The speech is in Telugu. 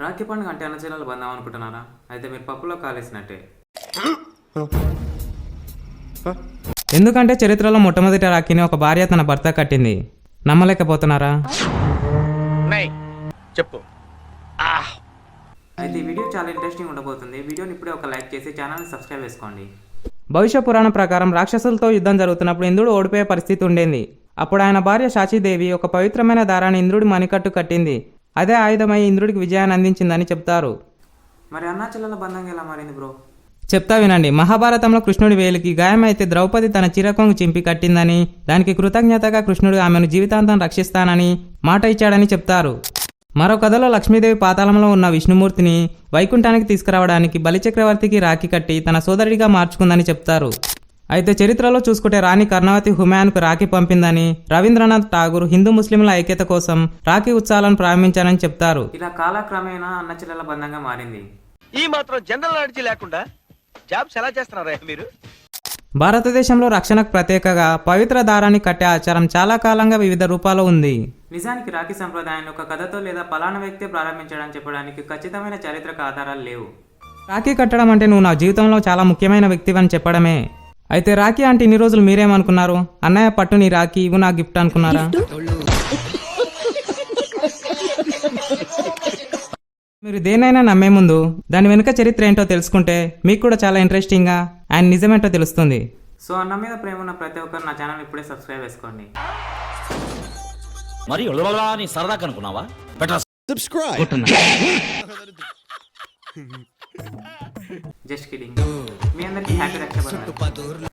రాఖీ పండుగ అంటే అన్నచెల్లెలు బంధం అనుకుంటున్నారా? అయితే మీరు పప్పులో కాలేసినట్టే. ఎందుకంటే చరిత్రలో మొట్టమొదటి రాఖీని ఒక భార్య తన భర్త కట్టింది. నమ్మలేకపోతున్నారా? చెప్పు. అయితే ఈ వీడియో చాలా ఇంట్రెస్టింగ్ ఉండబోతుంది. వీడియోని ఇప్పుడే ఒక లైక్ చేసి ఛానల్ని సబ్స్క్రైబ్ చేసుకోండి. భవిష్య పురాణం ప్రకారం రాక్షసులతో యుద్ధం జరుగుతున్నప్పుడు ఇంద్రుడు ఓడిపోయే పరిస్థితి ఉండేది. అప్పుడు ఆయన భార్య శాచీదేవి ఒక పవిత్రమైన దారాన్ని ఇంద్రుడి మణికట్టు కట్టింది. అదే ఆయుధమై ఇంద్రుడికి విజయాన్ని అందించిందని చెప్తారు. మరి అన్నాచెల్లెల బంధంగా ఎలా మారింది బ్రో? చెప్తా వినండి. మహాభారతంలో కృష్ణుడి వేలికి గాయమైతే ద్రౌపది తన చిరకొంగు చింపి కట్టిందని, దానికి కృతజ్ఞతగా కృష్ణుడు ఆమెను జీవితాంతం రక్షిస్తానని మాట ఇచ్చాడని చెప్తారు. మరో కథలో లక్ష్మీదేవి పాతాళంలో ఉన్న విష్ణుమూర్తిని వైకుంఠానికి తీసుకురావడానికి బలిచక్రవర్తికి రాఖీ కట్టి తన సోదరుడిగా మార్చుకుందని చెప్తారు. అయితే చరిత్రలో చూసుకుంటే రాణి కర్ణవతి హుమాయూన్కు రాఖీ పంపిందని, రవీంద్రనాథ్ ఠాగూర్ హిందూ ముస్లింల ఐక్యత కోసం రాఖీ ఉత్సవాలను ప్రారంభించారని చెప్తారు. ఇలా కాలక్రమేణా అన్నచెల్లెల బంధంగా మారింది. ఈ మాత్రం జనరల్ నాలెడ్జ్ లేకుండా జాబ్స్ ఎలా చేస్తున్నారా మీరు? భారతదేశంలో రక్షణకు ప్రత్యేకగా పవిత్ర దారాన్ని కట్టే ఆచారం చాలా కాలంగా వివిధ రూపాల్లో ఉంది. నిజానికి రాఖీ సంప్రదాయాన్ని ఒక కథతో లేదా పలానా వ్యక్తి ప్రారంభించడానికి చెప్పడానికి ఖచ్చితమైన చారిత్రక ఆధారాలు లేవు. రాఖీ కట్టడం అంటే నువ్వు నా జీవితంలో చాలా ముఖ్యమైన వ్యక్తివని చెప్పడమే. అయితే రాఖీ అంటే ఇన్ని రోజులు మీరేమనుకున్నారు? అన్నయ్య పట్టు నీ రాఖీ ఇవ్వు నా గిఫ్ట్ అనుకున్నారా? మీరు దేనైనా నమ్మే ముందు దాని వెనుక చరిత్ర ఏంటో తెలుసుకుంటే మీకు కూడా చాలా ఇంట్రెస్టింగ్గా అండ్ నిజమేంటో తెలుస్తుంది. సో అన్న మీద ప్రేమ ఉన్న ప్రతి ఒక్కరు నా ఛానల్ ఇప్పుడే సబ్స్క్రైబ్ చేసుకోండి. మరి సరదా కనుకున్నావా? Just kidding. మీ అందరికీ హ్యాపీ రక్షాబంధన్.